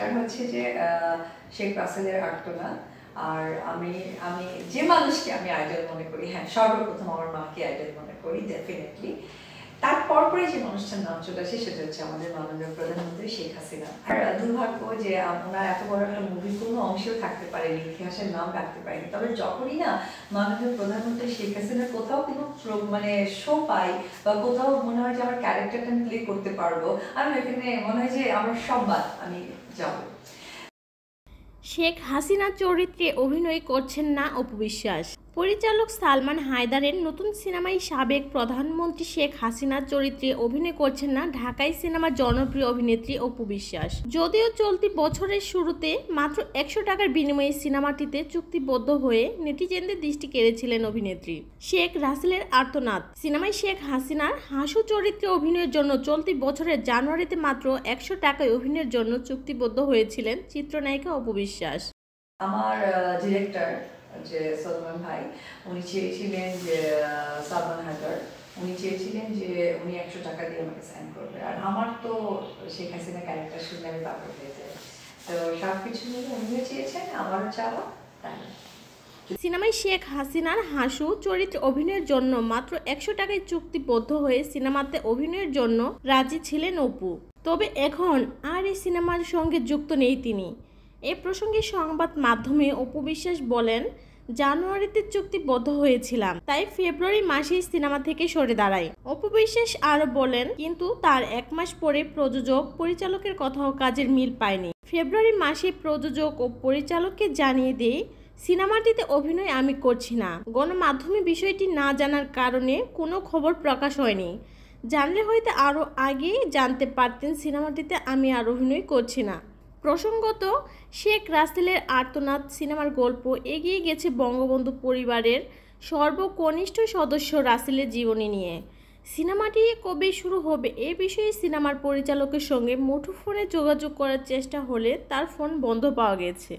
মানুষটার হচ্ছে যে শেখ রাসেলের আর্তনাদ। আর আমি আমি যে মানুষকে আমি আইডল মনে করি, হ্যাঁ সর্বপ্রথম আমার মাকে আইডল মনে করি ডেফিনেটলি। তারপর পরে যে মানুষটার নাম চলে আসে সেটা হচ্ছে আমাদের মাননীয় প্রধানমন্ত্রী শেখ হাসিনা। আর দুর্ভাগ্য যে ওনার এত বড় একটা মুভির কোনো অংশেও থাকতে পারেনি, ইতিহাসের নাম রাখতে পারেনি। তবে যখনই না মাননীয় প্রধানমন্ত্রী শেখ হাসিনার কোথাও কোনো মানে শো পাই বা কোথাও মনে হয় যে আমার ক্যারেক্টারটা আমি প্লে করতে পারবো, আমি এখানে মনে হয় যে আমার সব বাদ আমি যাব। শেখ হাসিনা চরিত্রে অভিনয় করছেন না অপু বিশ্বাস। পরিচালক সালমান হায়দারের নতুন সিনেমায় সাবেক প্রধানমন্ত্রী শেখ হাসিনার চরিত্রে অভিনয় করছেন না ঢাকাই সিনেমার জনপ্রিয় অভিনেত্রী অপু বিশ্বাস। যদিও চলতি বছরের শুরুতে মাত্র 100 টাকার বিনিময়ে সিনেমাটিতে চুক্তিবদ্ধ হয়ে নেটিজেনদের দৃষ্টি কেড়েছিলেন অভিনেত্রী। শেখ রাসেলের আর্তনাদ সিনেমায় শেখ হাসিনার হাসু চরিত্রে অভিনয়ের জন্য চলতি বছরের জানুয়ারিতে মাত্র 100 টাকায় অভিনয়ের জন্য চুক্তিবদ্ধ হয়েছিলেন চিত্রনায়িকা অপু বিশ্বাস। আমার ডিরেক্টর যে সলমান ভাই, উনি চেয়েছিলেন যে সালমান হায়দার, উনি চেয়েছিলেন যে উনি 100 টাকা দিয়ে আমাকে সাইন করবে। আর আমার তো শেখ হাসিনা ক্যারেক্টার শুনলে আমি পাগল হয়ে যাই। তো সব কিছু মিলে উনিও চেয়েছেন, আমারও চাওয়া তাই। সিনেমায় শেখ হাসিনার হাসু চরিত্রে অভিনয়ের জন্য মাত্র 100 টাকায় চুক্তিবদ্ধ হয়ে সিনেমাতে অভিনয়ের জন্য রাজি ছিলেন অপু। তবে এখন আর এই সিনেমার সঙ্গে যুক্ত নেই তিনি। এ প্রসঙ্গে সংবাদ মাধ্যমে অপু বিশ্বাস বলেন, জানুয়ারিতে চুক্তিবদ্ধ হয়েছিলাম, তাই ফেব্রুয়ারি মাসেই সিনেমা থেকে সরে দাঁড়াই। অপু বিশ্বাস আরও বলেন, কিন্তু তার 1 মাস পরে প্রযোজক পরিচালকের কথাও কাজের মিল পায়নি। ফেব্রুয়ারি মাসে প্রযোজক ও পরিচালককে জানিয়ে দেই সিনেমাটিতে অভিনয় আমি করছি না। গণমাধ্যমে বিষয়টি না জানার কারণে কোনো খবর প্রকাশ হয়নি। জানলে হয়তো আরও আগে জানতে পারতেন সিনেমাটিতে আমি আর অভিনয় করছি না। প্রসঙ্গত, শেখ রাসেলের আর্তনাদ সিনেমার গল্প এগিয়ে গেছে বঙ্গবন্ধু পরিবারের সর্বকনিষ্ঠ সদস্য রাসেলের জীবনী নিয়ে। সিনেমাটি কবে শুরু হবে এ বিষয়ে সিনেমার পরিচালকের সঙ্গে মুঠোফোনে যোগাযোগ করার চেষ্টা হলে তার ফোন বন্ধ পাওয়া গেছে।